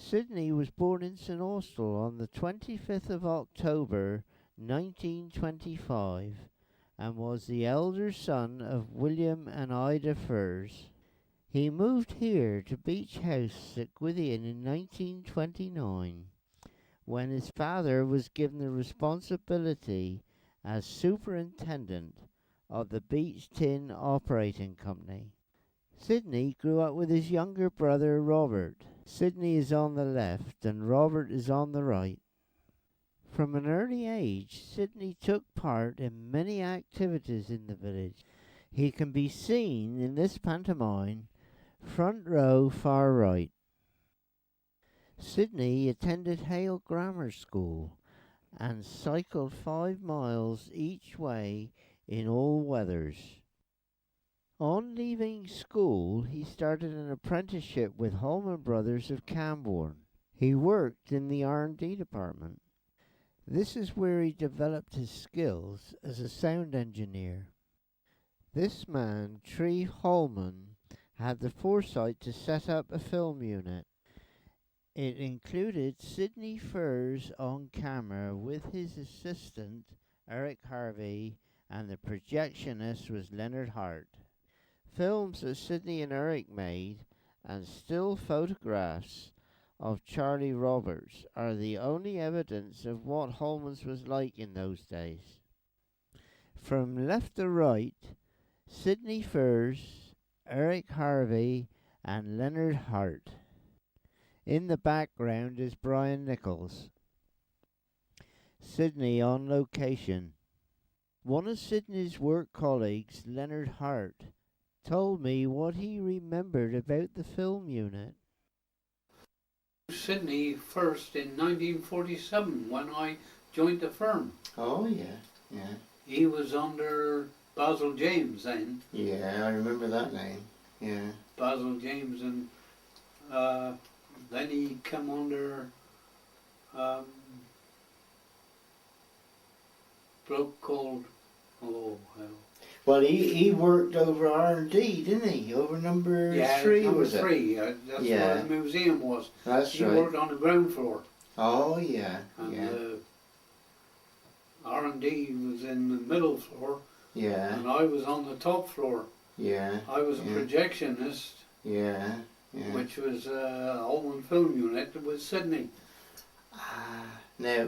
Sydney was born in St. Austell on the 25th of October 1925 and was the elder son of William and Ida Furze. He moved here to Beach House at Gwythian in 1929 when his father was given the responsibility as superintendent of the Beach Tin Operating Company. Sydney grew up with his younger brother Robert. Sydney is on the left and Robert is on the right. From an early age, Sydney took part in many activities in the village. He can be seen in this pantomime, front row far right. Sydney attended Hale Grammar School and cycled 5 miles each way in all weathers. On leaving school, he started an apprenticeship with Holman Brothers of Camborne. He worked in the R&D department. This is where he developed his skills as a sound engineer. This man, Tree Holman, had the foresight to set up a film unit. It included Sydney Furze on camera with his assistant, Eric Harvey, and the projectionist was Leonard Hart. Films that Sydney and Eric made and still photographs of Charlie Roberts are the only evidence of what Holman's was like in those days. From left to right, Sydney Furze, Eric Harvey, and Leonard Hart. In the background is Brian Nichols. Sydney on location. One of Sydney's work colleagues, Leonard Hart, told me what he remembered about the film unit. Sydney first in 1947 when I joined the firm. Oh, yeah, yeah. He was under Basil James then. Yeah, I remember that name, yeah. Basil James, and then he came under bloke called, oh hell. Well, he worked over R&D, didn't he? Over number 3, number was it? 3. That's where the museum was. That's he right. He worked on the ground floor. Oh, yeah, and yeah. R&D was in the middle floor. Yeah. And I was on the top floor. Yeah. I was a projectionist. Yeah, yeah. Which was a Holman film unit with Sydney. Now,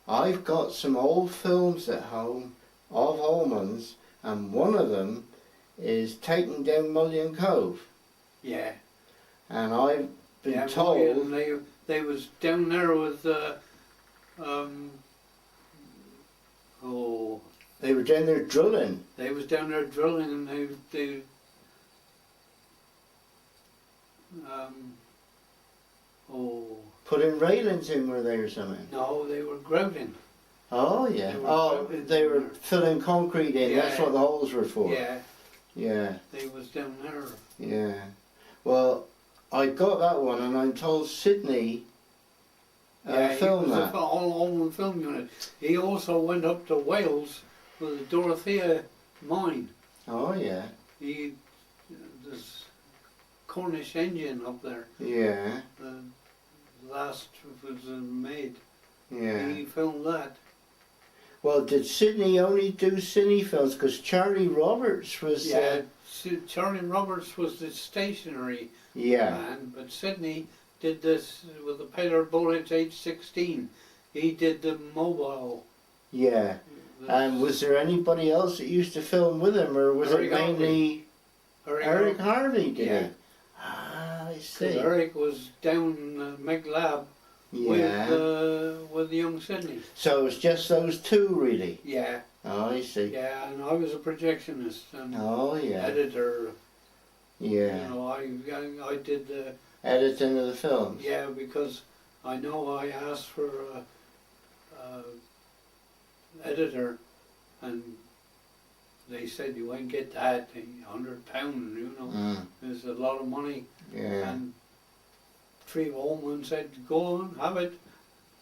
I've got some old films at home of Holman's, and one of them is Taking Down Mullion Cove. Yeah. And I've been told... Mullion, they was down there with... They were down there drilling. They was down there drilling, and they putting railings in, were they, or something? No, they were grouting. Oh, yeah. They were filling concrete in. Yeah. That's what the holes were for. Yeah. Yeah. They was down there. Yeah. Well, I got that one, and I'm told Sydney filmed that. Yeah, all film unit. He also went up to Wales with the Dorothea mine. Oh, yeah. This Cornish engine up there. Yeah. The last was made. Yeah. He filmed that. Well, did Sydney only do cine films? Because Charlie Roberts was... Yeah, Charlie Roberts was the stationary man, but Sydney did this with the Peter Bullet H16. He did the mobile. Yeah. And was there anybody else that used to film with him, or was it mainly Eric Harvey did it? Ah, I see. Eric was down McLab with young Sydney. So it was just those two, really? Yeah. Oh, I see. Yeah, and I was a projectionist and editor. Yeah. You know, I did the editing of the films. Yeah, because I know I asked for a editor, and they said you won't get that, £100, you know, it's a lot of money. Yeah. And Tree Holman said, go on, have it.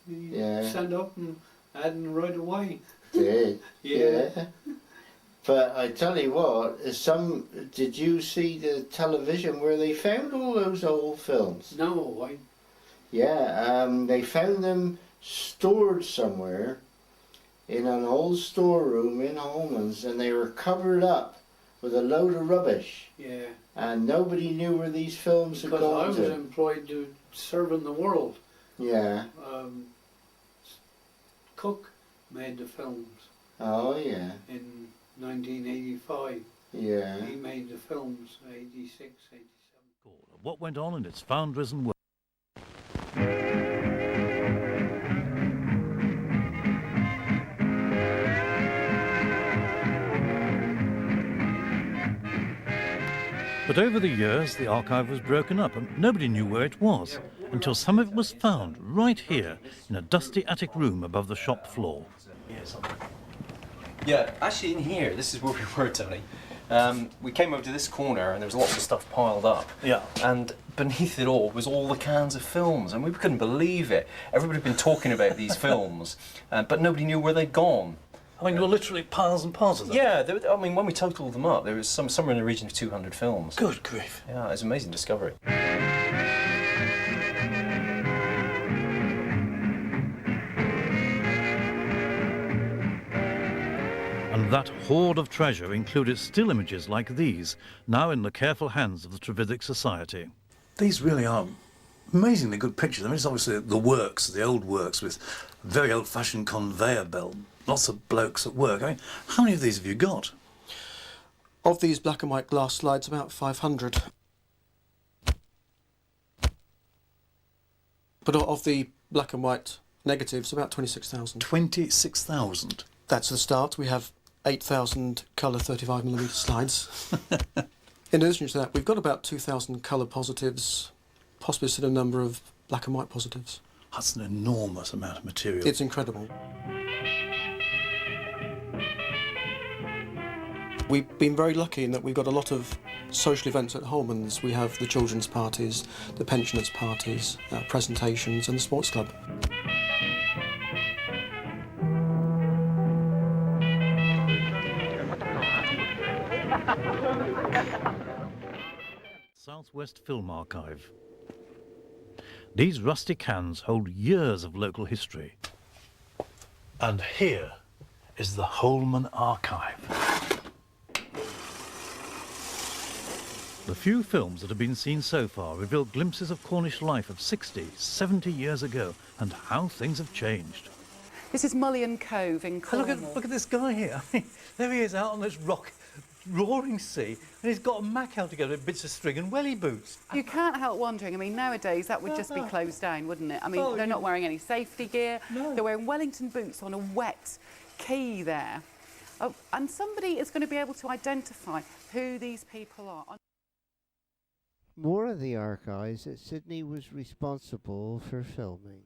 Send up and had it right away. Did? Yeah. But I tell you what, did you see the television where they found all those old films? No, Yeah, they found them stored somewhere in an old storeroom in Holman's, and they were covered up with a load of rubbish. Yeah. And nobody knew where these films had Because I gone was to. employed to serving the world. Yeah. Cook made the films Oh, yeah. in 1985. Yeah. He made the films 86, 87. What went on in its foundries and work. But over the years, the archive was broken up and nobody knew where it was, until some of it was found right here in a dusty attic room above the shop floor. Yeah, actually in here, this is where we were, Tony. We came over to this corner and there was lots of stuff piled up. Yeah. And beneath it all was all the cans of films, and we couldn't believe it. Everybody had been talking about these films, but nobody knew where they'd gone. I mean, there were literally piles and piles of them. Yeah, I mean, when we totaled them up, there was somewhere in the region of 200 films. Good grief. Yeah, it's an amazing discovery. And that hoard of treasure included still images like these, now in the careful hands of the Trevithick Society. These really are amazingly good pictures. I mean, it's obviously the works, the old works, with very old-fashioned conveyor belt, lots of blokes at work. I mean, how many of these have you got? Of these black and white glass slides, about 500. But of the black and white negatives, about 26,000. 26,000? That's the start. We have 8,000 colour 35mm slides. In addition to that, we've got about 2,000 colour positives, possibly a similar number of black and white positives. That's an enormous amount of material. It's incredible. We've been very lucky in that we've got a lot of social events at Holman's. We have the children's parties, the pensioners' parties, presentations and the sports club. Southwest Film Archive. These rusty cans hold years of local history. And here is the Holman Archive. The few films that have been seen so far reveal glimpses of Cornish life of 60, 70 years ago and how things have changed. This is Mullion Cove in Cornwall. Look at this guy here. I mean, there he is out on this roaring sea, and he's got a mac out together with bits of string and welly boots. You can't help wondering, I mean, nowadays that would just be closed down, wouldn't it? I mean, they're not wearing any safety gear. No. They're wearing Wellington boots on a wet quay there. Oh, and somebody is going to be able to identify who these people are. More of the archives that Sydney was responsible for filming.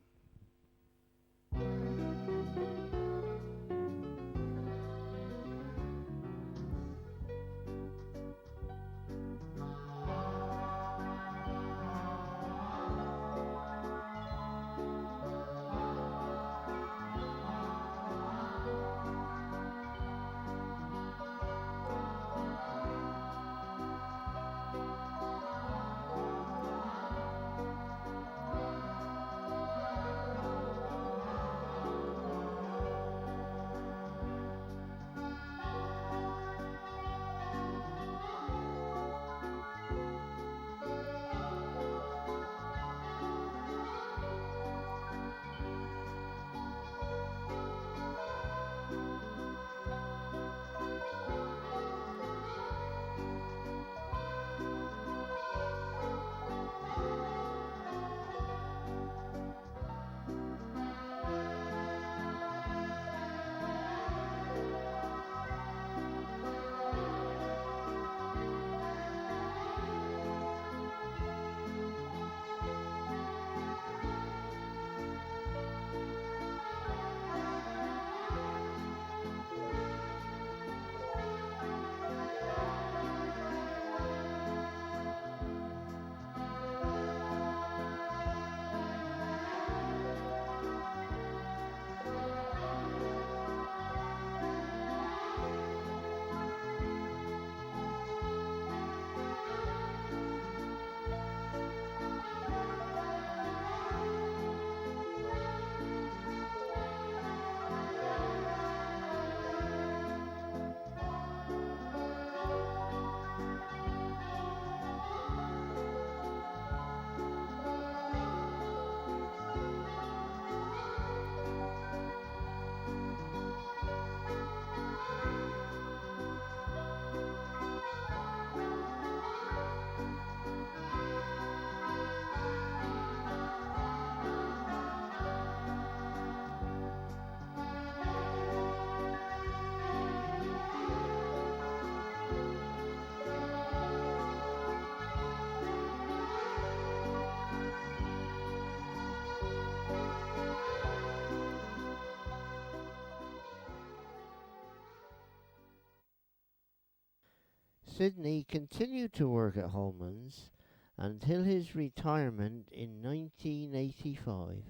Sydney continued to work at Holman's until his retirement in 1985.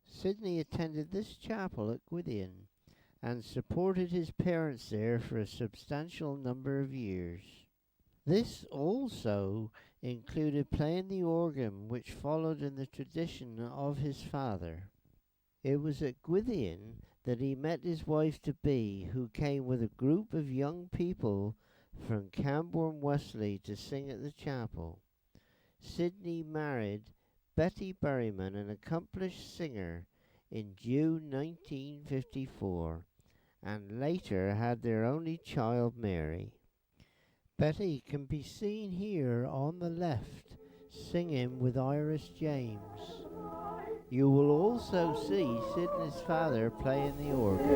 Sydney attended this chapel at Gwydion and supported his parents there for a substantial number of years. This also included playing the organ, which followed in the tradition of his father. It was at Gwydion that he met his wife-to-be, who came with a group of young people from Camborne Wesley to sing at the chapel. Sydney married Betty Berryman, an accomplished singer, in June 1954, and later had their only child, Mary. Betty can be seen here on the left, singing with Iris James. You will also see Sydney's father playing the organ.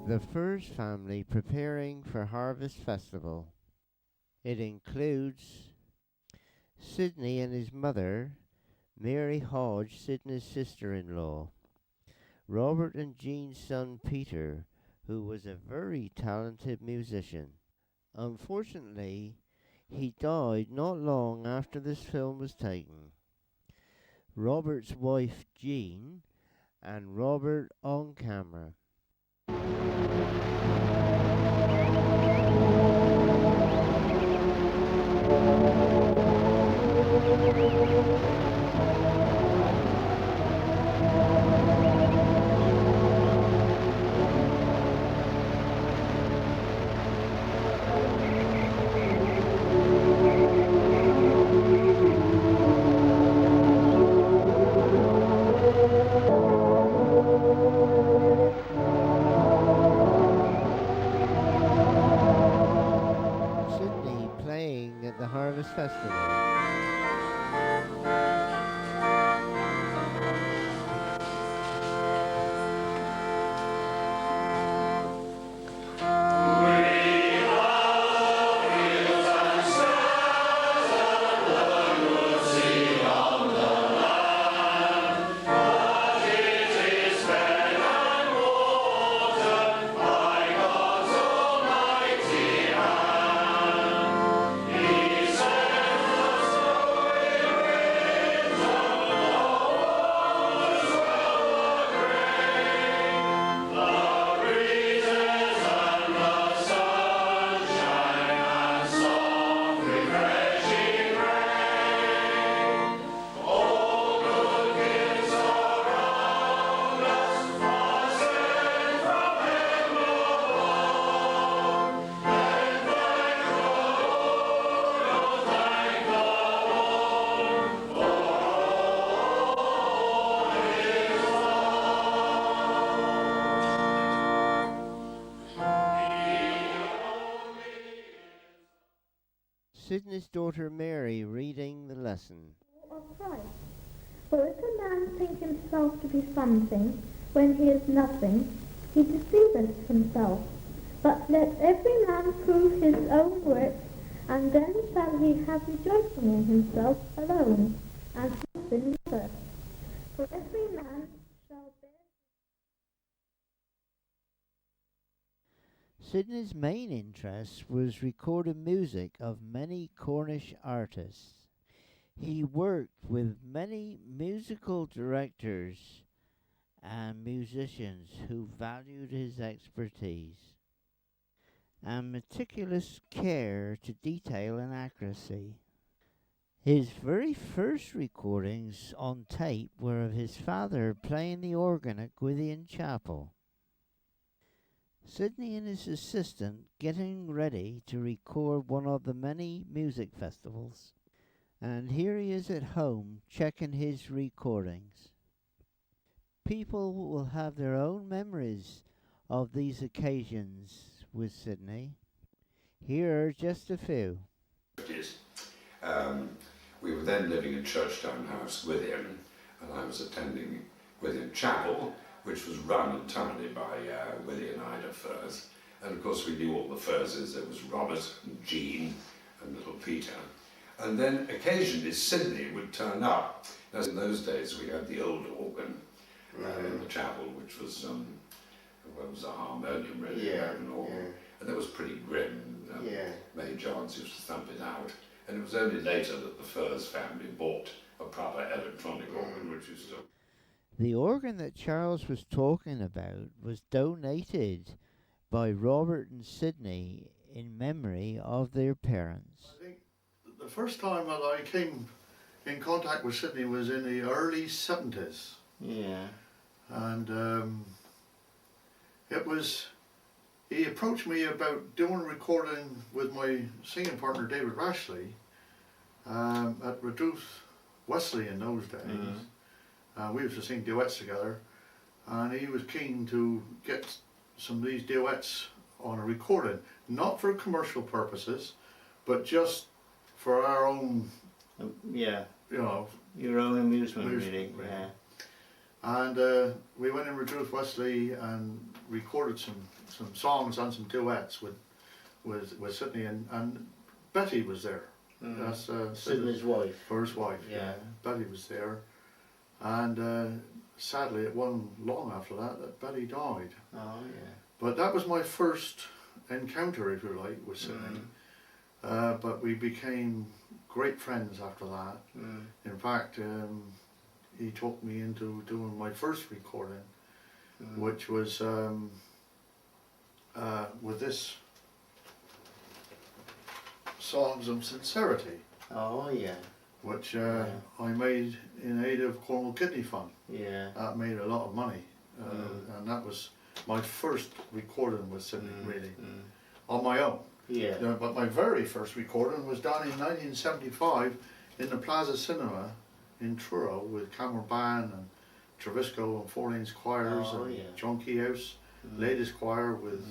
The Furze family preparing for Harvest Festival. It includes Sydney and his mother, Mary Hodge, Sydney's sister-in-law, Robert and Jean's son Peter, who was a very talented musician. Unfortunately, he died not long after this film was taken. Robert's wife Jean and Robert on camera. Sydney playing at the Harvest Festival. Sydney's daughter Mary reading the lesson. Of Christ. For if a man think himself to be something, when he is nothing, he deceiveth himself. But let every man prove his own works, and then shall he have rejoicing in himself alone, and not in another. For every man shall bear. Sydney's main interest was recording music of many Cornish artists. He worked with many musical directors and musicians who valued his expertise and meticulous care to detail and accuracy. His very first recordings on tape were of his father playing the organ at Gwydion Chapel. Sydney and his assistant getting ready to record one of the many music festivals. And here he is at home checking his recordings. People will have their own memories of these occasions with Sydney. Here are just a few. We were then living in Churchtown House, Gwydion, and I was attending Gwydion Chapel, which was run entirely by Gwydion Furze, And of course we knew all the Furzes. There was Robert and Jean and little Peter. And then occasionally Sydney would turn up. Now in those days we had the old organ in the chapel, which was well, it was a harmonium really, American organ. And that was pretty grim. May Johns used to thump it out. And it was only later that the Furze family bought a proper electronic organ, which is still... The organ that Charles was talking about was donated by Robert and Sydney in memory of their parents. I think the first time that I came in contact with Sydney was in the early 70s. Yeah. And he approached me about doing a recording with my singing partner David Rashley at Reduce Wesley in those days. We used to sing duets together, and he was keen to get some of these duets on a recording, not for commercial purposes, but just for our own, Yeah. you know, Your own amusement, really. really. Yeah. And we went in with Ruth Wesley and recorded some songs and some duets with Sydney, and Betty was there. That's Sydney's wife. First wife. Yeah. Betty was there, and sadly it wasn't long after that Betty died. Oh yeah. But that was my first encounter, if you like, with Sydney. But we became great friends after that. In fact, he talked me into doing my first recording, which was with this Songs of Sincerity. Oh yeah. Which I made in aid of Cornwall Kidney Fund. Yeah. That made a lot of money, and that was my first recording with Sydney, really, on my own. Yeah. But my very first recording was done in 1975 in the Plaza Cinema in Truro with Camera Band and Trevisco and 4-inch choirs and Junkie House, ladies choir with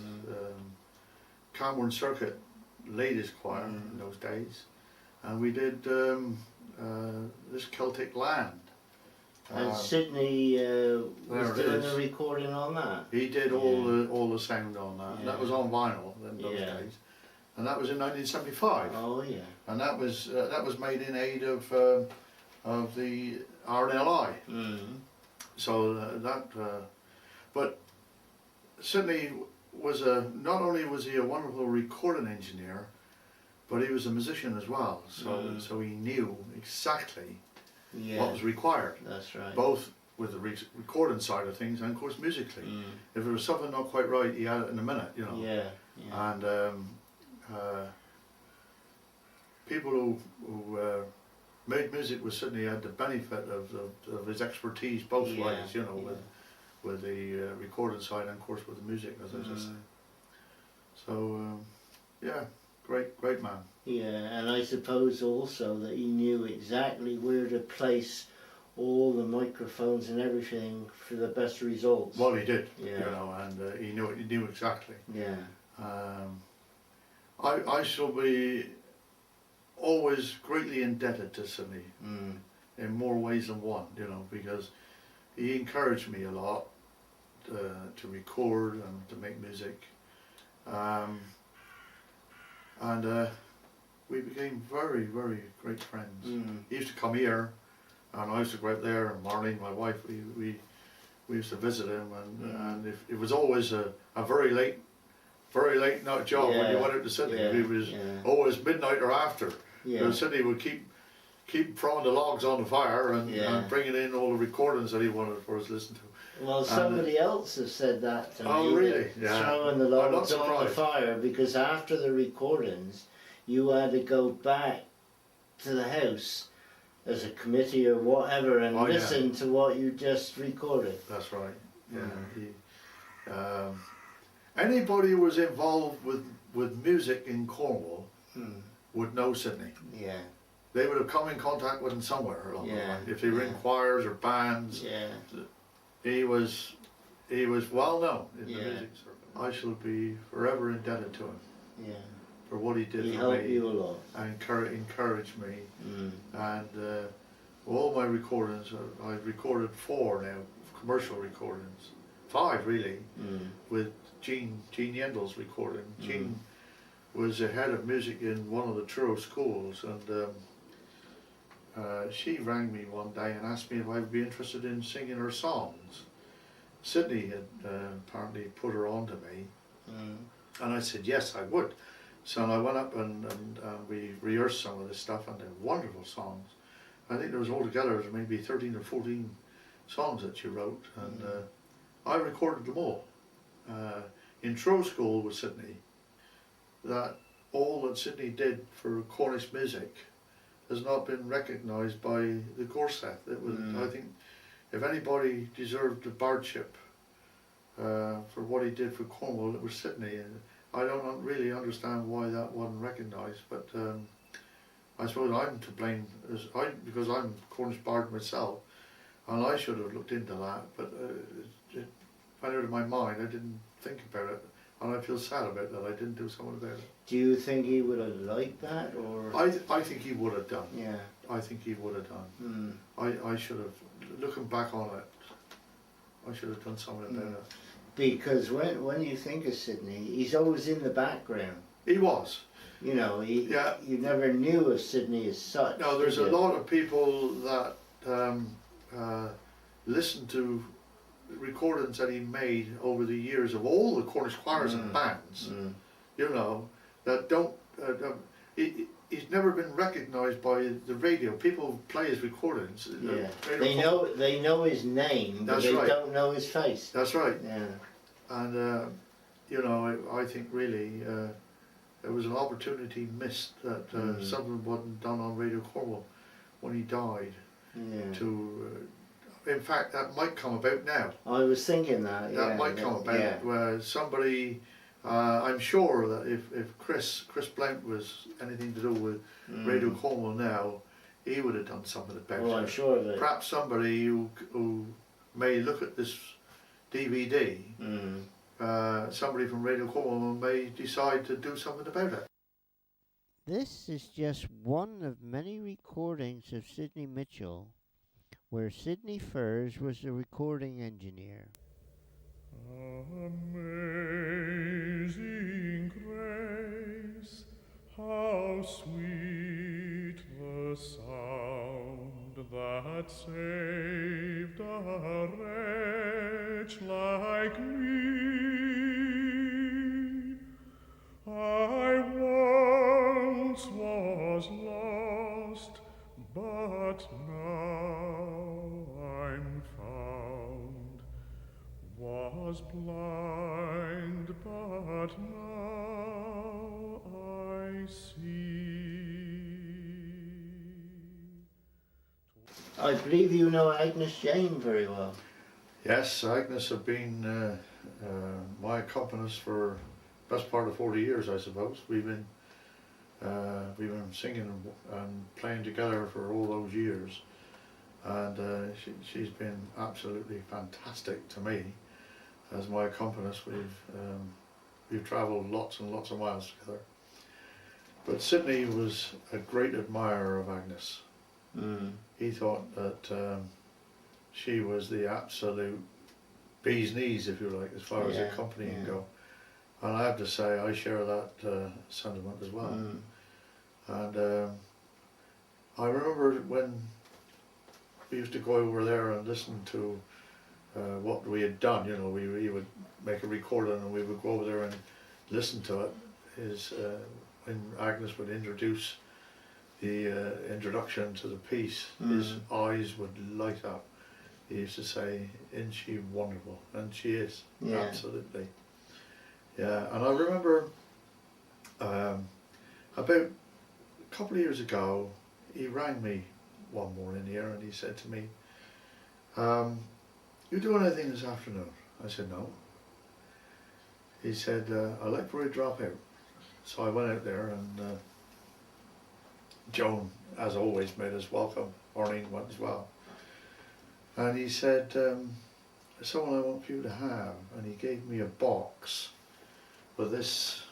Cameron Circuit ladies choir in those days, and we did this Celtic Land. And Sydney was doing a recording on that. He did all the sound on that. And that was on vinyl in those days, and that was in 1975. Oh yeah. And that was made in aid of the RNLI. So but Sydney was not only was he a wonderful recording engineer, but he was a musician as well. So he knew exactly what was required. That's right. Both with the recording side of things and of course musically. If there was something not quite right, he had it in a minute, you know. Yeah. And people who made music with Sydney had the benefit of his expertise both ways, you know, with the recording side and of course with the music, as I just said. So yeah, great man. Yeah, and I suppose also that he knew exactly where to place all the microphones and everything for the best results. Well, he did, you know, and he knew exactly. Yeah. I shall be always greatly indebted to Sydney in more ways than one, you know, because he encouraged me a lot to record and to make music, and we became very great friends. He used to come here, and I used to go out there, and Marlene, my wife, we used to visit him, and if it was always a very late night job when you went out to Sydney. It was always midnight or after. Because Sydney would keep throwing the logs on the fire and bringing in all the recordings that he wanted for us to listen to. Well, somebody else has said that to me. Oh, really? Yeah. Throwing the logs on the fire, because after the recordings, you had to go back to the house as a committee or whatever and listen to what you just recorded. That's right. Yeah. Anybody who was involved with music in Cornwall would know Sydney. Yeah. They would have come in contact with him somewhere along the line. If they were in choirs or bands, he was well known in the music circle. I shall be forever indebted to him. Yeah. For what he did for me. He helped you a lot. And encouraged me. And all my recordings, I've recorded 4 now, commercial recordings. 5 really, with Jean Yendel's recording. Jean was a head of music in one of the Truro schools, and she rang me one day and asked me if I would be interested in singing her songs. Sydney had apparently put her on to me, and I said yes, I would. So I went up and we rehearsed some of this stuff, and they're wonderful songs. I think there was altogether maybe 13 or 14 songs that she wrote, and I recorded them all. In Truro School with Sydney, that all that Sydney did for Cornish music has not been recognised by the Gorset. It was, I think, if anybody deserved a bardship for what he did for Cornwall, it was Sydney. And I don't really understand why that wasn't recognised, but I suppose I'm to blame because I'm a Cornish bard myself, and I should have looked into that, but it went out of my mind. I didn't think about it, and I feel sad about that I didn't do something about it. Do you think he would have liked that, or? I think he would have done. Yeah. I think he would have done. I should have, looking back on it, I should have done something about it. Because when you think of Sydney, he's always in the background. He was. You know, you never knew of Sydney as such. No, there's a lot of people that listen to recordings that he made over the years of all the Cornish choirs and bands, you know, that don't, he's never been recognised by the radio. People play his recordings. Yeah. They know his name, but they don't know his face. That's right. Yeah. And, you know, I think really there was an opportunity missed that something wasn't done on Radio Cornwall when he died. Yeah. In fact, that might come about now. I was thinking that. That might come about where somebody. I'm sure that if Chris Blount was anything to do with Radio Cornwall now, he would have done something about it. I'm sure that. Perhaps somebody who may look at this DVD, somebody from Radio Cornwall may decide to do something about it. This is just one of many recordings of Sydney Mitchell, where Sydney Furze was the recording engineer. Amazing grace, how sweet the sound that saved a wretch like me. I once was lost, but now I'm found. Was blind, but now I see. I believe you know Agnes Jane very well. Yes, Agnes have been my accompanist for the best part of 40 years, I suppose. We've been singing and playing together for all those years, and she's been absolutely fantastic to me as my accompanist. We've travelled lots and lots of miles together. But Sydney was a great admirer of Agnes. He thought that she was the absolute bee's knees, if you like, as far as accompanying go. And I have to say, I share that sentiment as well. And I remember when we used to go over there and listen to what we had done, you know, we would make a recording and we would go over there and listen to it, when Agnes would introduce the introduction to the piece, his eyes would light up. He used to say, "Isn't she wonderful?" And she is, absolutely. Yeah, and I remember about a couple of years ago, he rang me one morning here and he said to me, "You doing anything this afternoon?" I said, "No." He said, "I'd like for you to drop out." So I went out there, and Joan, as always, made us welcome. Ornine went as well. And he said, "There's someone I want for you to have." And he gave me a box with this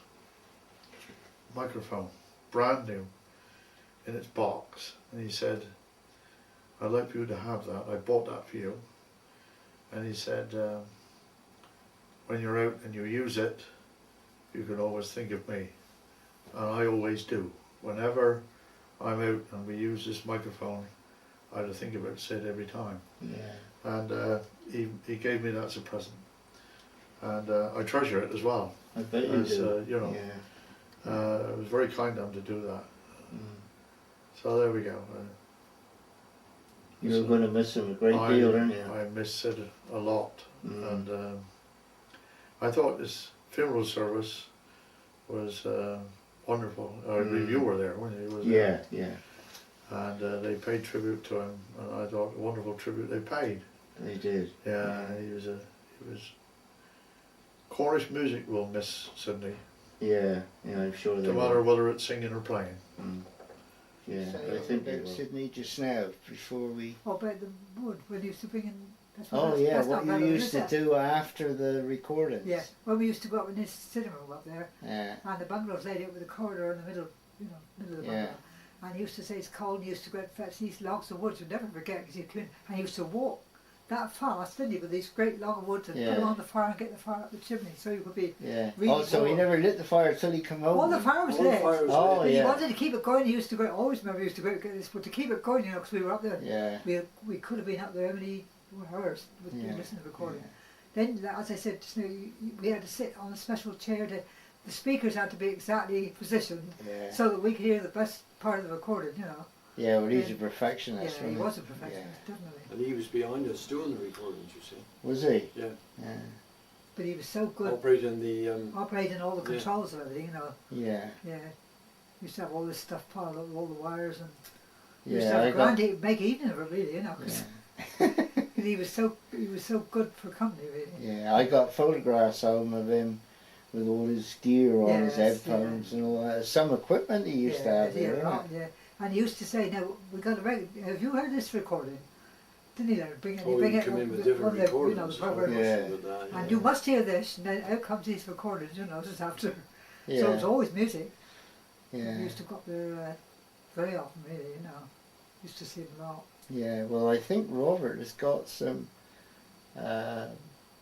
microphone, brand new, in its box. And he said, "I'd like for you to have that. I bought that for you." And he said, when you're out and you use it, you can always think of me. And I always do. Whenever I'm out and we use this microphone, I had to think about Sid every time. Yeah. And he gave me that as a present. And I treasure it as well. I bet you do. You know, yeah. it was very kind of him to do that. Mm. So there we go. You're going to miss him a great deal, aren't you? I miss Sid a lot. Mm. And I thought this funeral service was wonderful. I believe you were there, weren't you? Yeah, yeah. And they paid tribute to him, and I thought a wonderful tribute they paid. They did. Yeah, he was Cornish music will miss Sydney. Yeah, yeah, I'm sure they no matter whether it's singing or playing. Mm. Yeah, Say I think about Sydney just now before we. What about the wood when you used to bring in? Oh yeah, that's what not you relevant, used is to it? do after the recordings. Yeah, when we used to go up in this cinema room up there, Yeah. and the bungalow's laid out with a corridor in the middle, middle of the bungalow. And he used to say it's cold, and he used to go out and fetch these logs of wood, you'd never forget, because he'd come in, and he used to walk that fast, didn't he, with these great log of wood to put them on the fire and get the fire up the chimney, so you could be really Also, he never lit the fire till he come home. All the fire was lit. Oh, He wanted to keep it going, he used to go, I always remember he used to go out and get this, but to keep it going, because we were up there, we could have been up there how many hours with listening to the recording. Then, as I said just now, we had to sit on a special chair. The speakers had to be exactly positioned so that we could hear the best part of the recording, Yeah, well, he's a perfectionist. Yeah, he was a perfectionist, definitely. And he was behind us doing the recordings, you see. Was he? Yeah. Yeah. But he was so good. Operating all the controls and everything, Yeah. Yeah. He used to have all this stuff piled up with all the wires and. Yeah. He used to have a grand make evening of it, really, cause he was so good for company, really. Yeah, I got photographs home of him with all his gear on, his headphones and all that. Some equipment he used to have there, yeah. And he used to say, now, we got a have you heard this recording? Didn't he, Leonard? Bring it come in with different recordings. And you must hear this, and then out comes these recordings, just after. Yeah. So it was always music. Yeah. We used to go up there very often, really, Used to see him a lot. Yeah, well, I think Robert has got some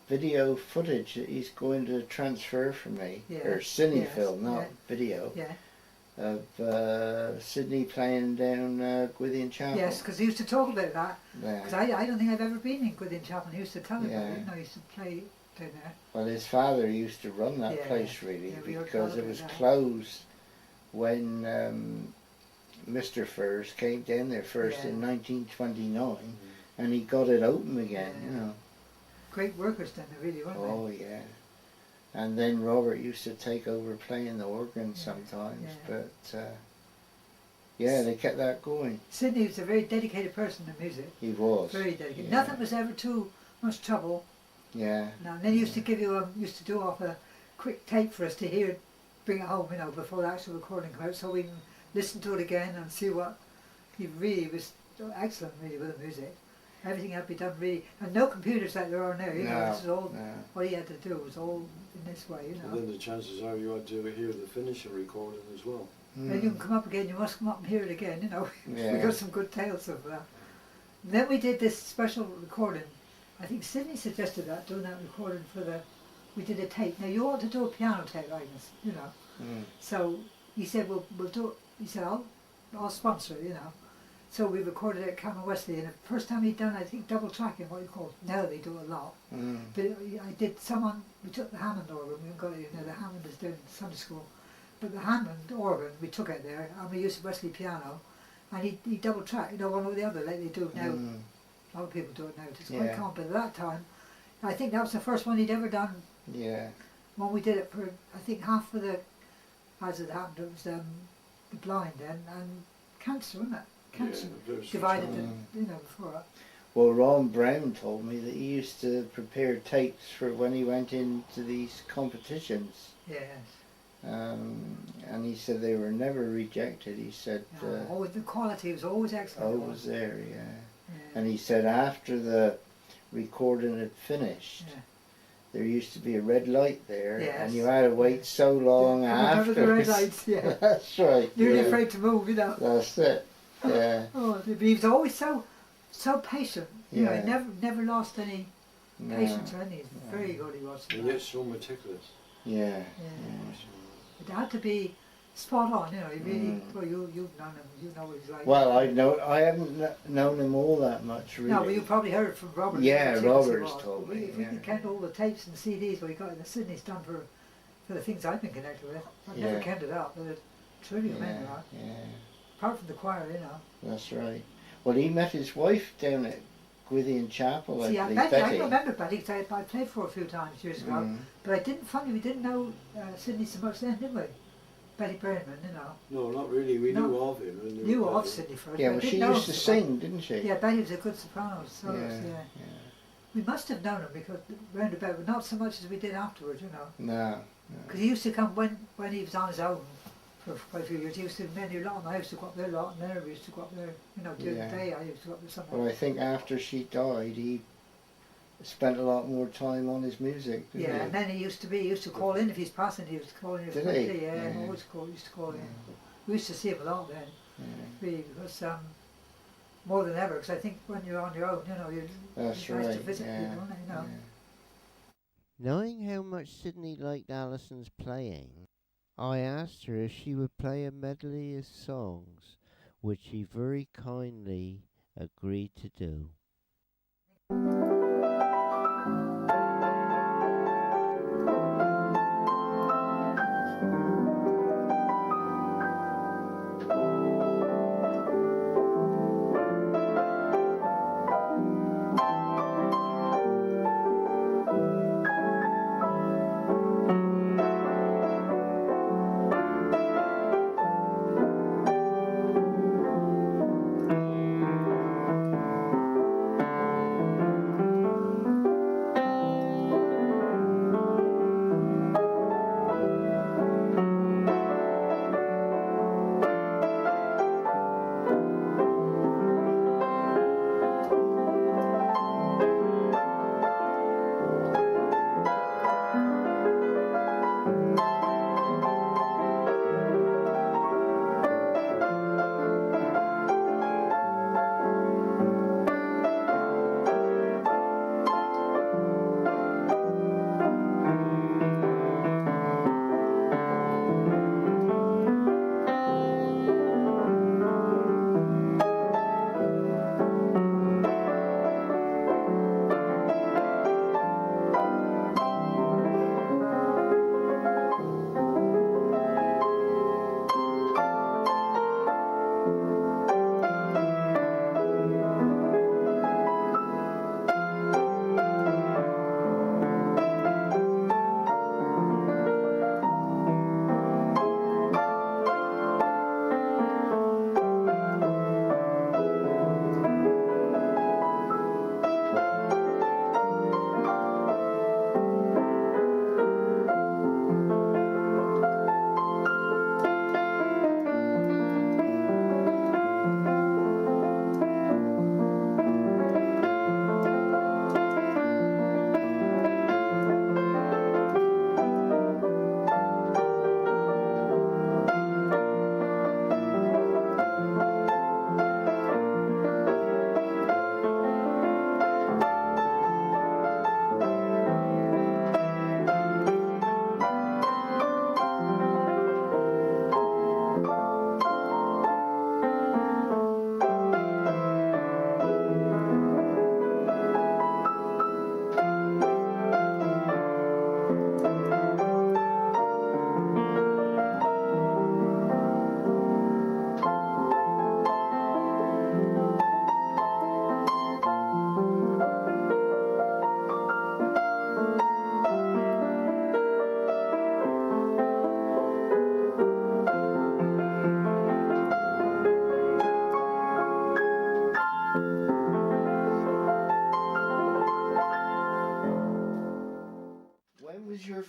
video footage that he's going to transfer from me, or cine film, not video, of Sydney playing down Gwithian Chapel. Yes, because he used to talk about that. Because I don't think I've ever been in Gwithian Chapel. He used to tell me about it. He used to play down there. Well, his father used to run that place really, because it was closed when Mr. Furze came down there first in 1929, and he got it open again, Great workers then, really, weren't they? Oh yeah. And then Robert used to take over playing the organ sometimes, but they kept that going. Sydney was a very dedicated person to music. He was. Very dedicated. Nothing was ever too much trouble. Yeah. No, and then he used to give you used to do off a quick tape for us to hear, bring it home, before the actual recording came out, so we can listen to it again and see what he really was excellent, really, with the music. Everything had to be done really, and no computers like there are now. This is all. What he had to do was all in this way, And then the chances are you had to hear the finishing recording as well. Then you can come up again. You must come up and hear it again. We got some good tales of that. And then we did this special recording. I think Sydney suggested that, doing that recording for the. We did a tape. Now you ought to do a piano tape, Agnes. So he said we'll do it. He said I'll sponsor it. So we recorded it at Cameron Wesley, and the first time he'd done, I think, double tracking, what you call it. Now they do a lot. But I did we took the Hammond organ, we got it, the Hammond is down in Sunday school. But the Hammond organ, we took it there, and we used Wesley piano, and he double tracked, one or the other, like they do now. A lot of people do it now, it's quite common, but at that time, I think that was the first one he'd ever done. Yeah. When we did it for, I think, half of as it happened, it was the blind then, and cancer, wasn't it? Cancer divided before it. Well, Ron Brown told me that he used to prepare tapes for when he went into these competitions. Yes. And he said they were never rejected. He said the quality was always excellent. Always there, And he said after the recording had finished, there used to be a red light there, and you had to wait so long after. The red lights, That's right. You're really afraid to move, That's it. Yeah. He was always so patient. He never lost any Patience, wasn't he? He's very good, he was. And yet so meticulous. Yeah. It had to be spot on, you know. You really, well, you've known him, you know what he's like. Well, I haven't known him all that much, really. No, but you probably heard from Robert. Yeah, Robert's told me. If we can count all the tapes and CDs we got in the Sydney's done for the things I've been connected with. I've never counted out, but it's really amazing, right? Yeah. Apart from the choir, you know. That's right. Well, he met his wife down at Gwithian Chapel, See, I believe, Betty. I Betty. remember Betty, because I played for her a few times years ago, but I didn't, funny, we didn't know Sydney so much then, did we? Betty Burnman, you know. No, not really. We knew of him. Knew of Sydney Furze. Yeah, well, she used to sing, didn't she? Yeah, Betty was a good soprano, soloist, yeah. We must have known him because roundabout, but not so much as we did afterwards, you know. No. Because he used to come when he was on his own for quite a few years. He used to many a lot, and I used to go up there a lot, and then we used to go up there, you know, during the day. I used to go up there somewhere. Well, I think after she died, he spent a lot more time on his music. Didn't he? And then he used to call in if he's passing. He used to call in. Did he? Yeah, always used to call in. We used to see him a lot then, really, because more than ever. Because I think when you're on your own, you know, it's nice to visit people, you know. Knowing how much Sydney liked Alison's playing, I asked her if she would play a medley of songs, which she very kindly agreed to do.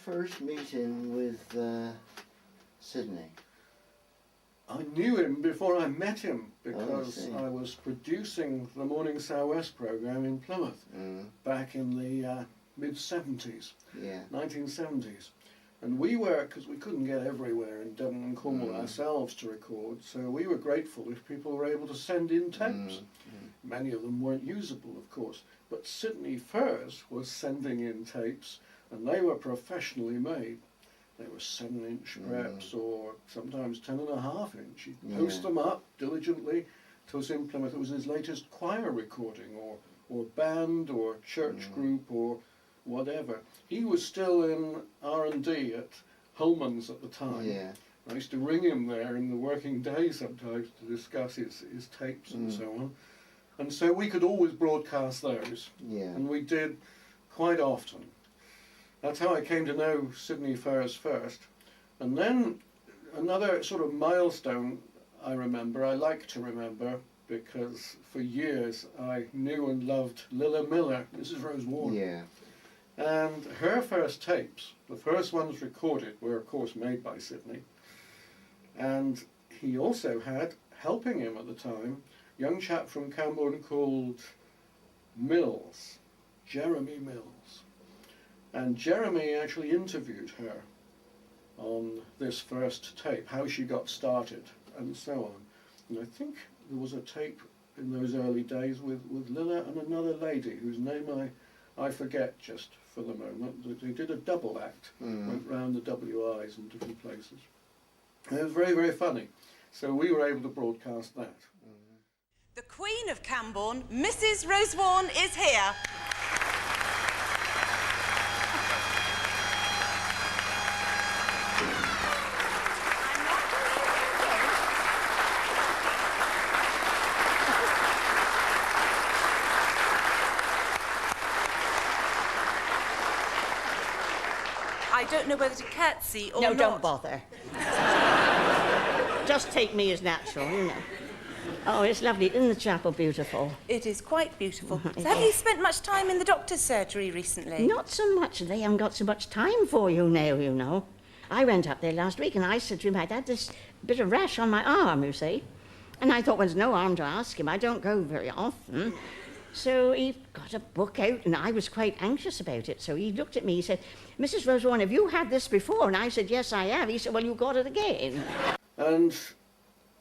first meeting with Sydney? I knew him before I met him because I was producing the Morning Southwest programme in Plymouth back in the mid-70s, 1970s. And we were, because we couldn't get everywhere in Devon and Cornwall ourselves to record, so we were grateful if people were able to send in tapes. Many of them weren't usable, of course, but Sydney Furze was sending in tapes, and they were professionally made. They were 7-inch preps, or sometimes 10.5-inch. He'd post them up diligently to his implement. It was his latest choir recording, or band, or church group, or whatever. He was still in R&D at Holman's at the time. Yeah. I used to ring him there in the working day sometimes to discuss his tapes and so on. And so we could always broadcast those. Yeah. And we did quite often. That's how I came to know Sydney Furze first. And then another sort of milestone I like to remember, because for years I knew and loved Lilla Miller, Mrs. Rosewarne. Yeah. And her first tapes, the first ones recorded, were of course made by Sydney. And he also had, helping him at the time, a young chap from Camborne called Mills, Jeremy Mills. And Jeremy actually interviewed her on this first tape, how she got started and so on. And I think there was a tape in those early days with Lilla and another lady whose name I forget just for the moment. They did a double act, went round the WIs in different places. And it was very, very funny. So we were able to broadcast that. The Queen of Camborne, Mrs. Rosewarne, is here. I don't know whether to curtsy or not. No, don't bother. Just take me as natural, you know. Oh, it's lovely. Isn't the chapel beautiful? It is quite beautiful. So have you spent much time in the doctor's surgery recently? Not so much. They haven't got so much time for you now, you know. I went up there last week and I said to him I'd had this bit of rash on my arm, you see. And I thought, well, there's no harm to ask him. I don't go very often. So he got a book out and I was quite anxious about it. So he looked at me, he said, Mrs. Rosewarne, have you had this before? And I said, yes, I have. He said, well, you got it again. And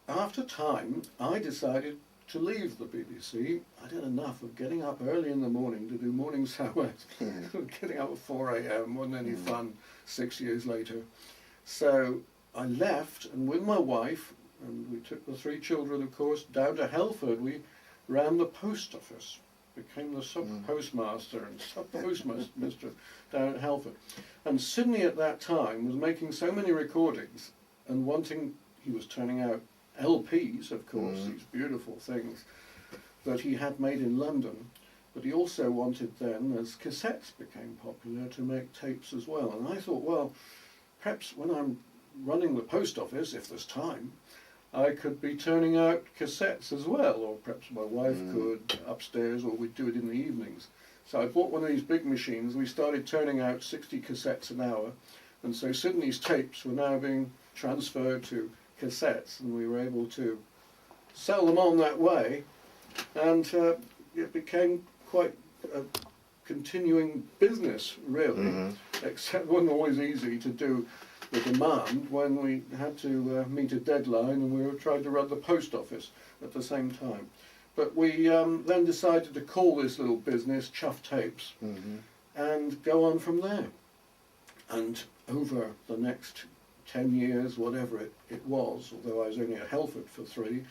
after time, I decided to leave the BBC. I'd had enough of getting up early in the morning to do morning Southwest. Getting up at 4 a.m. wasn't any fun 6 years later. So I left, and with my wife, and we took the 3 children, of course, down to Helford. We ran the post office, became the sub-postmaster and sub-postmaster down at Helford. And Sydney at that time was making so many recordings and he was turning out LPs, of course, these beautiful things that he had made in London, but he also wanted then, as cassettes became popular, to make tapes as well. And I thought, well, perhaps when I'm running the post office, if there's time, I could be turning out cassettes as well, or perhaps my wife could upstairs, or we'd do it in the evenings. So I bought one of these big machines. We started turning out 60 cassettes an hour, and so Sydney's tapes were now being transferred to cassettes, and we were able to sell them on that way, and it became quite a continuing business, really, except it wasn't always easy to do the demand when we had to meet a deadline and we were trying to run the post office at the same time. But we then decided to call this little business Chough Tapes and go on from there. And over the next 10 years, whatever it was, although I was only at Helford for 3,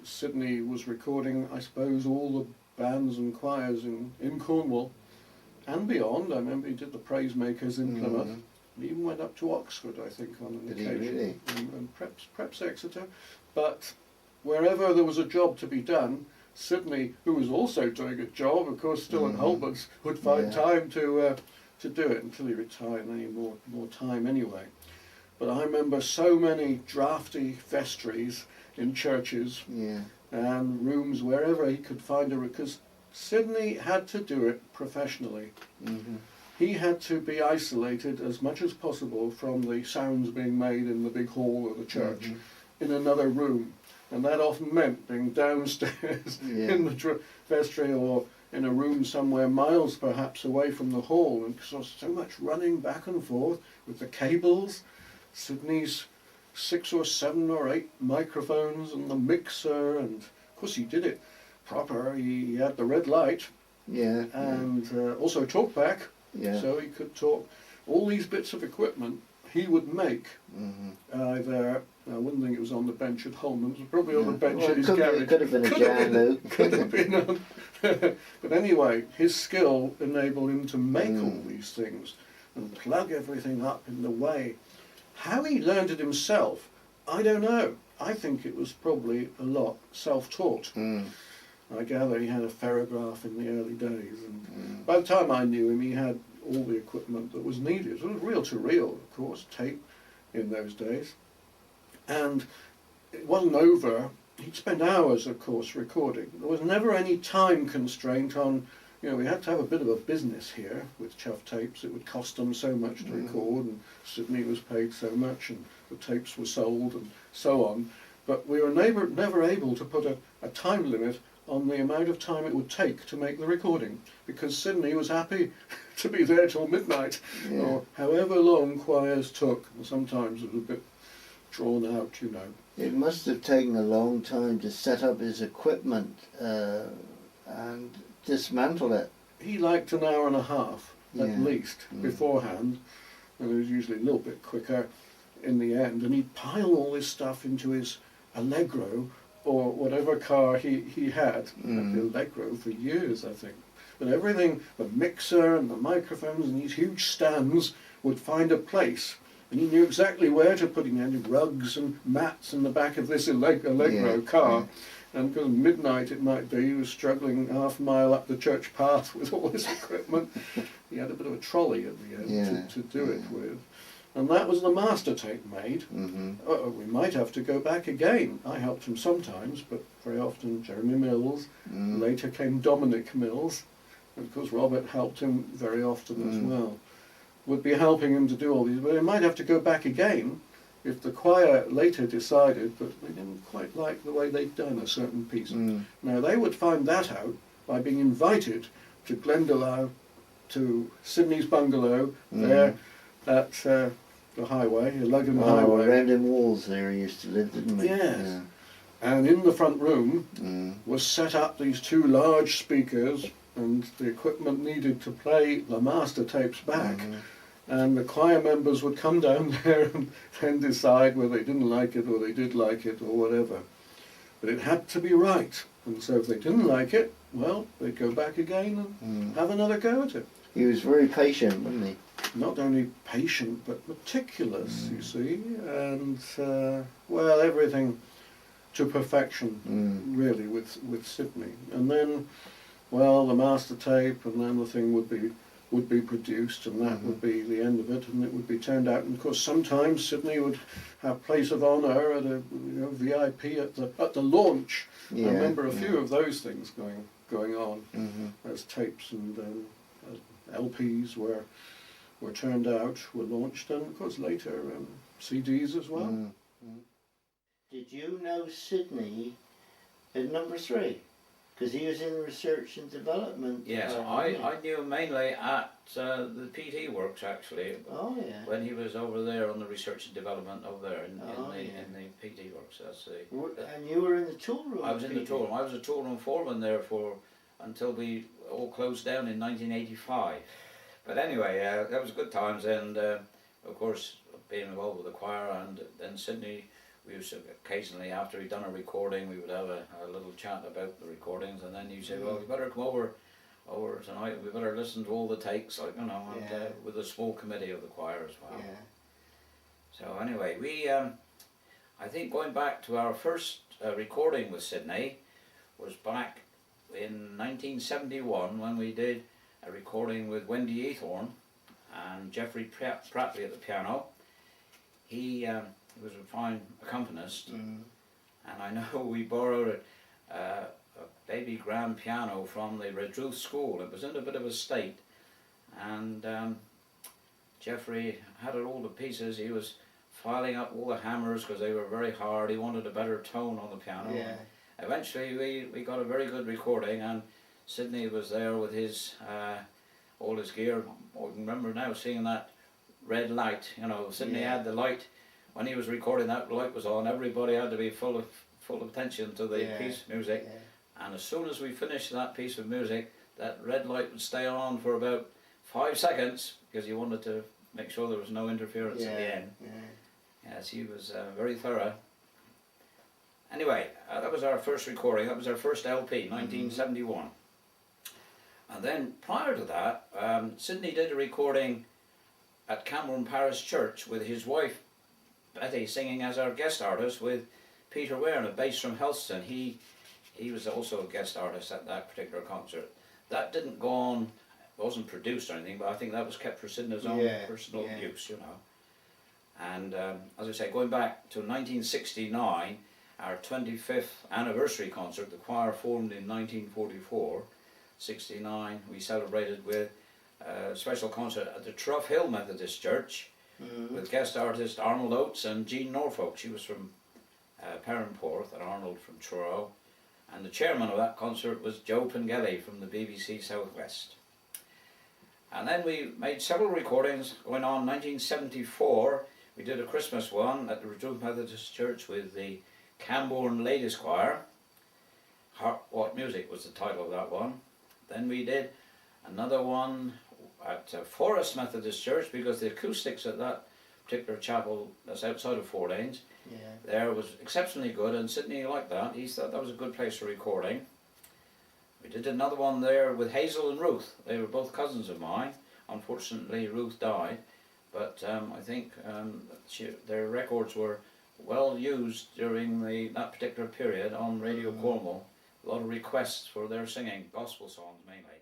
Sydney was recording, I suppose, all the bands and choirs in Cornwall and beyond. I remember he did the Praise Makers in Plymouth. He even went up to Oxford, I think, on an occasion, really? and perhaps Exeter. But wherever there was a job to be done, Sydney, who was also doing a job, of course, still at Holborn's, would find time to do it until he retired, and he had more time anyway. But I remember so many drafty vestries in churches and rooms wherever he could find because Sydney had to do it professionally. He had to be isolated as much as possible from the sounds being made in the big hall of the church in another room. And that often meant being downstairs in the vestry or in a room somewhere miles perhaps away from the hall. And so much running back and forth with the cables, Sydney's 6 or 7 or 8 microphones and the mixer. And of course he did it proper. He had the red light. Yeah. And also talkback. Yeah. So he could talk. All these bits of equipment he would make. Either, I wouldn't think it was on the bench at Holman's, probably on the bench in his garage. It could have been a jam, Luke. Could have been on. But anyway, his skill enabled him to make all these things and plug everything up in the way. How he learned it himself, I don't know. I think it was probably a lot self-taught. I gather he had a ferrograph in the early days, and by the time I knew him, he had all the equipment that was needed. It was reel-to-reel, of course, tape in those days. And it wasn't over. He'd spend hours, of course, recording. There was never any time constraint on, you know, we had to have a bit of a business here with Chough tapes. It would cost them so much to record, and Sydney was paid so much, and the tapes were sold, and so on. But we were never able to put a time limit on the amount of time it would take to make the recording, because Sydney was happy to be there till midnight, or however long choirs took. Sometimes it was a bit drawn out, you know. It must have taken a long time to set up his equipment and dismantle it. He liked an hour and a half at least beforehand, and it was usually a little bit quicker in the end, and he'd pile all this stuff into his Allegro or whatever car he had. The Allegro for years, I think. But everything, the mixer and the microphones and these huge stands would find a place, and he knew exactly where to put in rugs and mats in the back of this Allegro car. And because midnight it might be, he was struggling half a mile up the church path with all this equipment. He had a bit of a trolley at the end to do it with. And that was the master tape made. We might have to go back again. I helped him sometimes, but very often Jeremy Mills. Later came Dominic Mills. And of course Robert helped him very often as well. Would be helping him to do all these, but they might have to go back again if the choir later decided that they didn't quite like the way they'd done a certain piece. Now they would find that out by being invited to Glendalough, to Sydney's bungalow, there at the highway, Luggan Highway. Around in Walls there he used to live, didn't he? Yes. Yeah. And in the front room was set up these two large speakers and the equipment needed to play the master tapes back. And the choir members would come down there and then decide whether they didn't like it or they did like it or whatever. But it had to be right. And so if they didn't like it, well, they'd go back again and have another go at it. He was very patient, wasn't he? Not only patient, but meticulous, you see. And, well, everything to perfection, really, with Sydney. And then, well, the master tape, and then the thing would be produced, and that would be the end of it, and it would be turned out. And of course, sometimes Sydney would have place of honour at a VIP at the launch. I remember a few of those things going on as tapes and LPs were turned out, were launched, and of course later CDs as well. Did you know Sydney at number 3? Because he was in research and development. Yes, I knew him mainly at the PT works actually. Oh yeah. When he was over there on the research and development over there in the PT works. That's and you were in the tool room. I was in the tool room. I was a tool room foreman there until we all closed down in 1985. But anyway, that was good times, and of course being involved with the choir, and then Sydney. We used to occasionally, after we'd done a recording, we would have a little chat about the recordings, and then you'd say, well, we better come over tonight, we better listen to all the takes, like, you know, and, with a small committee of the choir as well. So anyway, we, I think going back to our first recording with Sydney was back in 1971 when we did a recording with Wendy Eathorne and Geoffrey Pratley at the piano. He was a fine accompanist, and I know we borrowed a baby grand piano from the Ruth school. It was in a bit of a state, and Geoffrey had it all to pieces. He was filing up all the hammers because they were very hard. He wanted a better tone on the piano. Eventually we got a very good recording, and Sydney was there with his all his gear. I can remember now seeing that red light. You know, Sydney had the light. When he was recording, that light was on. Everybody had to be full of attention to the piece music, and as soon as we finished that piece of music, that red light would stay on for about 5 seconds, because you wanted to make sure there was no interference at the end. Yes, he was very thorough. Anyway, that was our first recording. That was our first LP, 1971. And then prior to that, Sydney did a recording at Camborne Parish Church with his wife Betty singing as our guest artist with Peter Wearne, a bass from Helston. He was also a guest artist at that particular concert. That didn't go on, wasn't produced or anything, but I think that was kept for Sydney's own personal use, you know. And as I say, going back to 1969, our 25th anniversary concert, the choir formed in 1944, 69, we celebrated with a special concert at the Trough Hill Methodist Church with guest artist Arnold Oates and Jean Norfolk. She was from Perranporth and Arnold from Truro. And the chairman of that concert was Joe Pengelly from the BBC Southwest. And then we made several recordings going on. 1974, we did a Christmas one at the Reduth Methodist Church with the Camborne Ladies Choir. Hart, What Music was the title of that one. Then we did another one at Forest Methodist Church, because the acoustics at that particular chapel that's outside of Four Lanes there was exceptionally good, and Sydney liked that. He thought that was a good place for recording. We did another one there with Hazel and Ruth. They were both cousins of mine. Unfortunately, Ruth died, but I think their records were well used during that particular period on Radio Cornwall. A lot of requests for their singing, gospel songs mainly.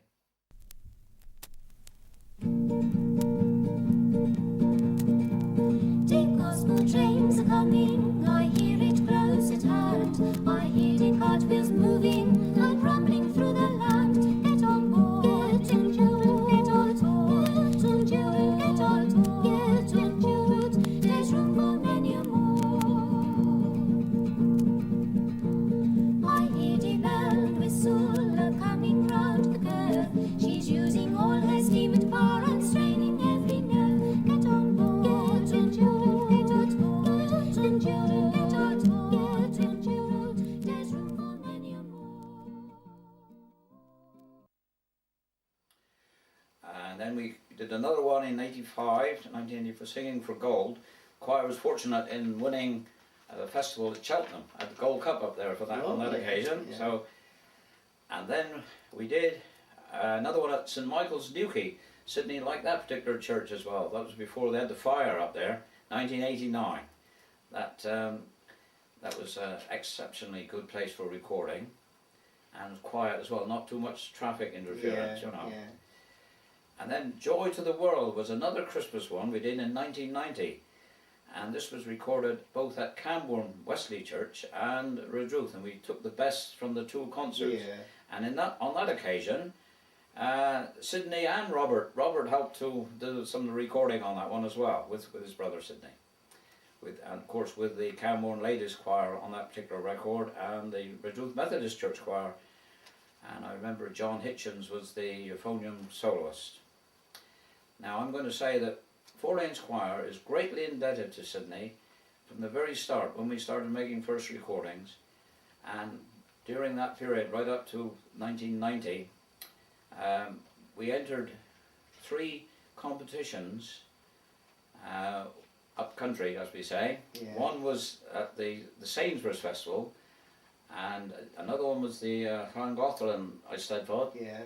Deep gospel trains are coming, I hear it close at hand. I hear the cartwheels moving and rumbling through the land. Get on board, get on board, get on board, get on board, get on board, get on board. There's room for many more. I hear the band whistle coming round the curve. She's using all her steam and power and straining every nerve. Get on board, get on board, get on board, get on board, get on board, get on board. There's room for many more. And then we did another one in 1980 for Singing for Gold. The choir was fortunate in winning a festival at Cheltenham at the Gold Cup up there for that on that occasion. Yeah. So, and then we did another one at St. Michael's, Newquay. Sydney liked that particular church as well. That was before they had the fire up there, 1989. That was an exceptionally good place for recording, and quiet as well. Not too much traffic interference, you know. Yeah. And then Joy to the World was another Christmas one we did in 1990. And this was recorded both at Camborne Wesley Church and Redruth, and we took the best from the two concerts. Yeah. And on that occasion, Sydney and Robert helped to do some of the recording on that one as well, with his brother Sydney. And of course with the Camborne Ladies Choir on that particular record, and the Redruth Methodist Church Choir. And I remember John Hitchens was the euphonium soloist. Now I'm going to say that Four Lanes Choir is greatly indebted to Sydney from the very start, when we started making first recordings, and during that period right up to 1990 we entered 3 competitions up country, as we say. Yeah. One was at the Sainsbury's Festival, and another one was the Llangothlin Eisteddfod. Yeah.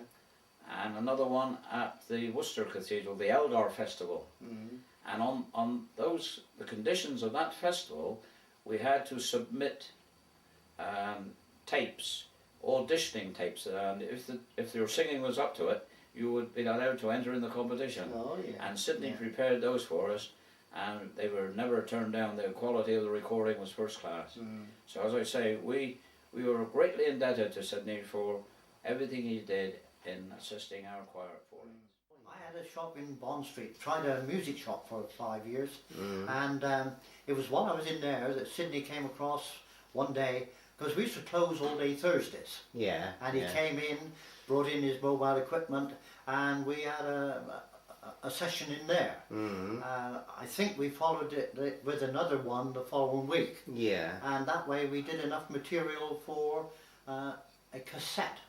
And another one at the Worcester Cathedral, the Eldar Festival. Mm-hmm. And on the conditions of that festival, we had to submit tapes, auditioning tapes, and if your singing was up to it, you would be allowed to enter in the competition. Oh, yeah. And Sydney prepared those for us, and they were never turned down. The quality of the recording was first class. Mm. So as I say, we were greatly indebted to Sydney for everything he did in assisting our choir at Four Lanes. I had a shop in Bond Street, tried a music shop for 5 years, and it was while I was in there that Sydney came across one day, because we used to close all day Thursdays. Yeah. And he came in, brought in his mobile equipment, and we had a session in there. Mm-hmm. I think we followed it with another one the following week. Yeah. And that way we did enough material for a cassette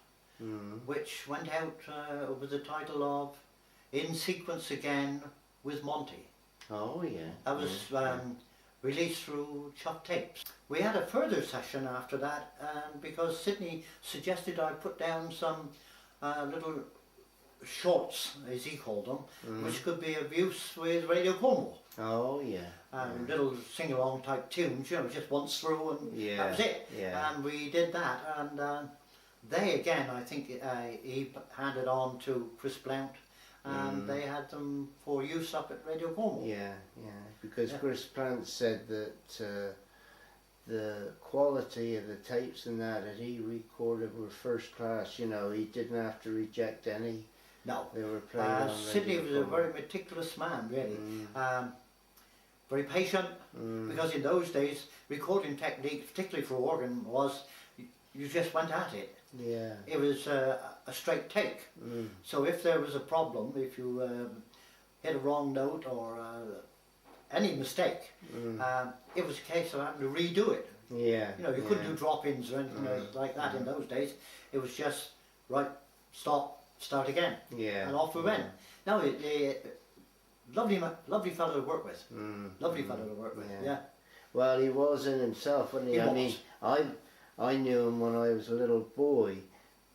which went out with the title of In Sequence Again with Monty. Oh yeah. That was released through Chough tapes. We had a further session after that because Sydney suggested I put down some little shorts, as he called them, which could be of use with Radio Cornwall. Oh yeah. Little sing-along type tunes, you know, just once through, and that was it. Yeah. And we did that, and they again, I think he handed on to Chris Blount, and they had them for use up at Radio Cornwall. Yeah, yeah. Because Chris Blount said that the quality of the tapes and that he recorded were first class. You know, he didn't have to reject any. No. They were played on Sydney was Radio a very meticulous man, really. Very patient, because in those days, recording technique, particularly for organ, was you just went at it. Yeah. It was a straight take. So if there was a problem, if you hit a wrong note or any mistake, it was a case of having to redo it. Yeah. You know, you couldn't do drop-ins or anything like that in those days. It was just, right, stop, start again. Yeah. And off we went. Now, lovely fellow to work with. Lovely fellow to work with, yeah. Well, he was in himself, wasn't he? He I was. mean, I knew him when I was a little boy,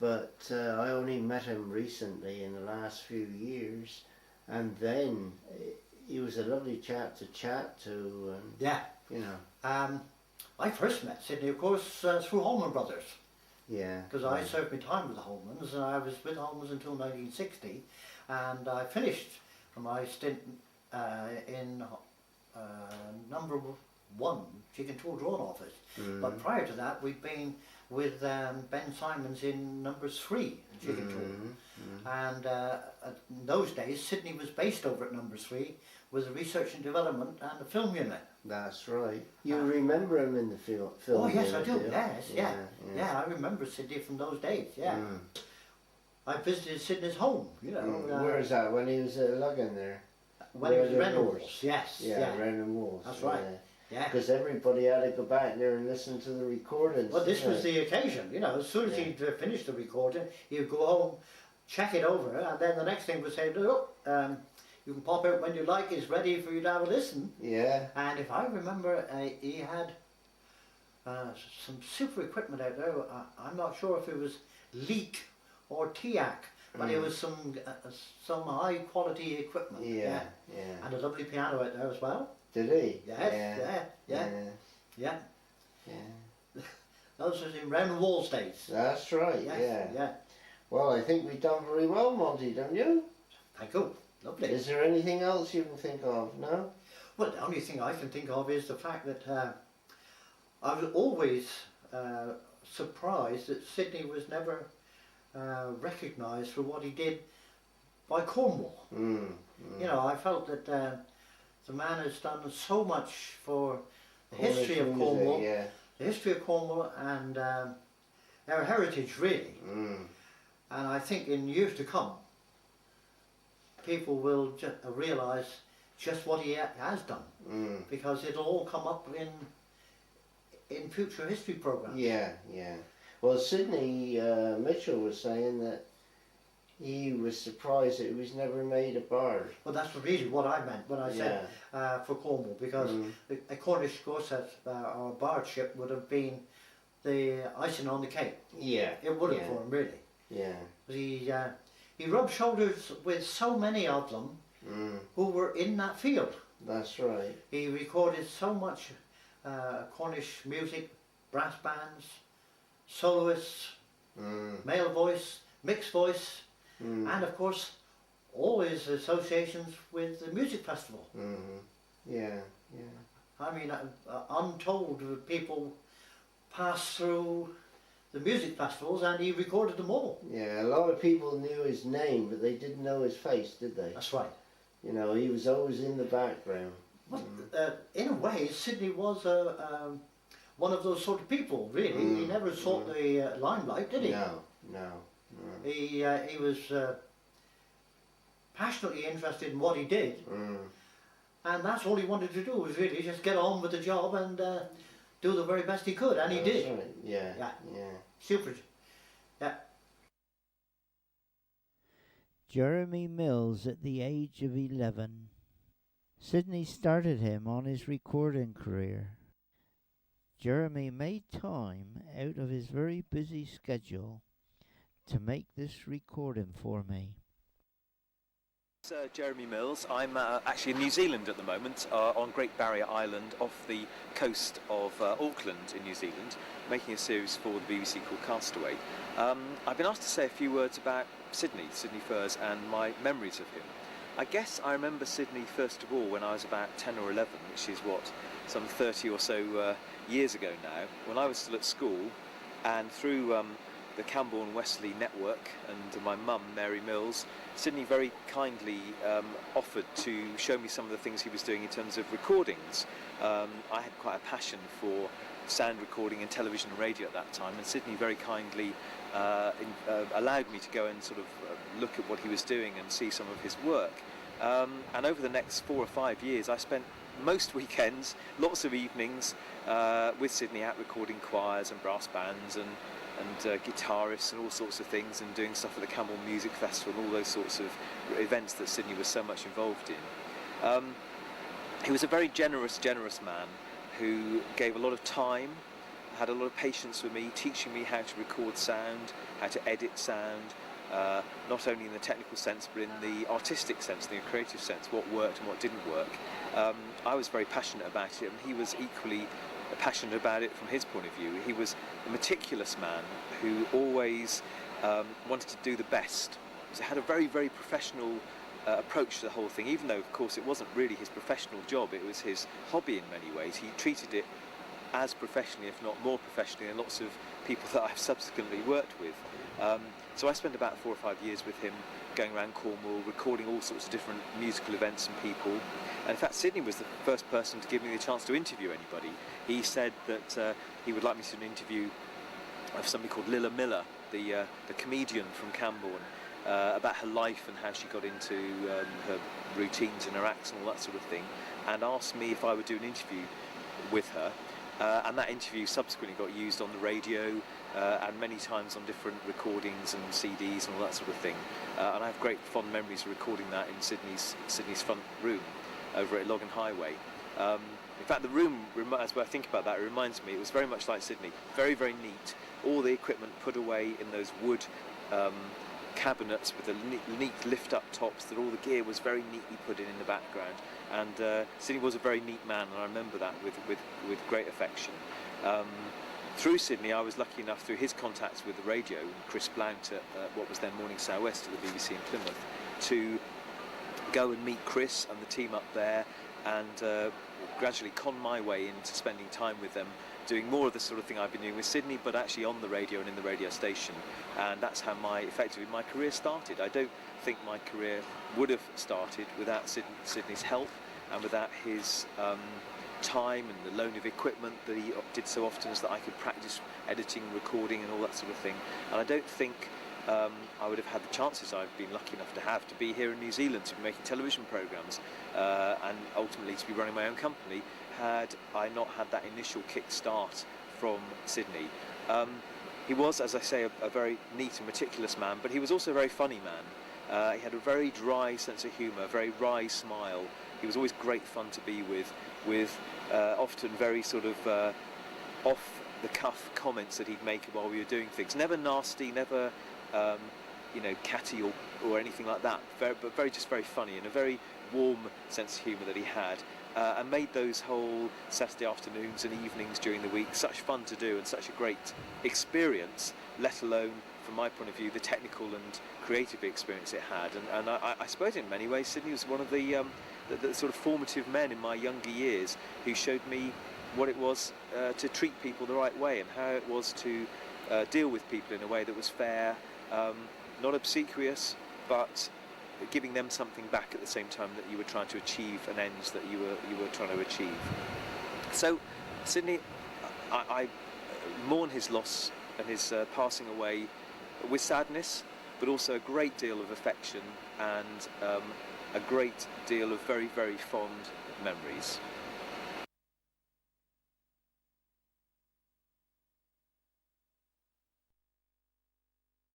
but I only met him recently in the last few years, and then he was a lovely chap to chat to, and you know. I first met Sydney, of course, through Holman Brothers. Yeah. Because I served my time with the Holmans, and I was with Holmans until 1960, and I finished my stint in number 1 Chicken Tool Drawn Office. But prior to that, we'd been with Ben Simons in number 3 Chicken Tool. And in those days, Sydney was based over at number 3 with the research and development and the film unit. That's right. You remember him in the film Oh yes, unit, I do. you? Yes, yeah. I remember Sydney from those days. Yeah. I visited Sydney's home. You know. Where is that? When he was lugging there? When he was Reynolds. Yes. Yeah, Reynolds. That's right. Yeah. Because everybody had to go back there and listen to the recordings. Well, this was the occasion. You know, as soon as he'd finished the recording, he'd go home, check it over, and then the next thing was say, look, you can pop out when you like. It's ready for you to have a listen. Yeah. And if I remember, he had some super equipment out there. I'm not sure if it was Leek or TIAC, but it was some high quality equipment. Yeah. And a lovely piano out there as well. Did he? Yes, yeah. Those was in round wall days. That's right, Yes, yeah. Well, I think we've done very well, Monty, don't you? Thank you. Lovely. Is there anything else you can think of, no? Well, the only thing I can think of is the fact that I was always surprised that Sydney was never recognised for what he did by Cornwall. You know, I felt that the man has done so much for the history of Cornwall, the history of Cornwall and our heritage, really. And I think in years to come, people will realise just what he has done, because it'll all come up in future history programmes. Yeah. Well, Sydney Mitchell was saying that he was surprised that it was never made a bard. Well, that's really what I meant when I said for Cornwall, because a Cornish gorset or bardship would have been the icing on the cake. Yeah. It would have for him, really. Yeah. He rubbed shoulders with so many of them who were in that field. That's right. He recorded so much Cornish music, brass bands, soloists, male voice, mixed voice, and of course all his associations with the music festival. Yeah. I mean, untold people passed through the music festivals and he recorded them all. Yeah, a lot of people knew his name, but they didn't know his face, did they? That's right. You know, he was always in the background. Well, in a way, Sydney was one of those sort of people, really. He never sought the limelight, did he? No. He was passionately interested in what he did, and that's all he wanted to do, was really just get on with the job and do the very best he could, and he did. Right. Yeah. Super Jeremy Mills at the age of 11. Sydney started him on his recording career. Jeremy made time out of his very busy schedule to make this recording for me. Jeremy Mills. I'm actually in New Zealand at the moment, on Great Barrier Island off the coast of Auckland in New Zealand, making a series for the BBC called Castaway. I've been asked to say a few words about Sydney Furze, and my memories of him. I guess I remember Sydney first of all when I was about 10 or 11, which is some 30 or so years ago now, when I was still at school, and through the Camborne Wesley network and my mum, Mary Mills, Sydney very kindly offered to show me some of the things he was doing in terms of recordings. I had quite a passion for sound recording and television and radio at that time, and Sydney very kindly allowed me to go and sort of look at what he was doing and see some of his work. And over the next 4 or 5 years, I spent most weekends, lots of evenings with Sydney out recording choirs and brass bands and guitarists and all sorts of things, and doing stuff at the Camborne Music Festival and all those sorts of events that Sydney was so much involved in. He was a very generous man who gave a lot of time, had a lot of patience with me, teaching me how to record sound, how to edit sound, not only in the technical sense but in the artistic sense, the creative sense, what worked and what didn't work. I was very passionate about it, and he was equally passionate about it from his point of view. He was a meticulous man who always wanted to do the best. He had a very, very professional approach to the whole thing, even though of course it wasn't really his professional job, it was his hobby in many ways. He treated it as professionally, if not more professionally, than lots of people that I've subsequently worked with. So I spent about 4 or 5 years with him, going around Cornwall, recording all sorts of different musical events and people. And in fact, Sydney was the first person to give me the chance to interview anybody. He said that he would like me to do an interview of somebody called Lilla Miller, the comedian from Camborne, about her life and how she got into her routines and her acts and all that sort of thing, and asked me if I would do an interview with her. And that interview subsequently got used on the radio and many times on different recordings and CDs and all that sort of thing. And I have great fond memories of recording that in Sydney's front room over at Logan Highway. In fact, the room, as I think about that, it reminds me, it was very much like Sydney. Very, very neat. All the equipment put away in those wood cabinets with the neat lift-up tops, that all the gear was very neatly put in the background. And Sydney was a very neat man, and I remember that with great affection. Through Sydney, I was lucky enough, through his contacts with the radio, Chris Blount at what was then Morning South-West at the BBC in Plymouth, to go and meet Chris and the team up there, and gradually con my way into spending time with them, doing more of the sort of thing I've been doing with Sydney, but actually on the radio and in the radio station. And that's how effectively my career started. I don't think my career would have started without Sydney's help and without his time and the loan of equipment that he did so often, so that I could practice editing, recording and all that sort of thing. And I don't think I would have had the chances I've been lucky enough to have to be here in New Zealand, to be making television programmes and ultimately to be running my own company, had I not had that initial kick-start from Sydney. He was, as I say, a very neat and meticulous man, but he was also a very funny man. He had a very dry sense of humour, a very wry smile. He was always great fun to be with often very sort of off-the-cuff comments that he'd make while we were doing things. Never nasty, never catty or anything like that, but just very funny, and a very warm sense of humour that he had. And made those whole Saturday afternoons and evenings during the week such fun to do and such a great experience, let alone, from my point of view, the technical and creative experience it had. And I suppose in many ways Sydney was one of the sort of formative men in my younger years who showed me what it was to treat people the right way, and how it was to deal with people in a way that was fair, not obsequious, but giving them something back at the same time that you were trying to achieve an end that you were trying to achieve. So Sydney, I mourn his loss and his passing away with sadness, but also a great deal of affection and a great deal of very, very fond memories.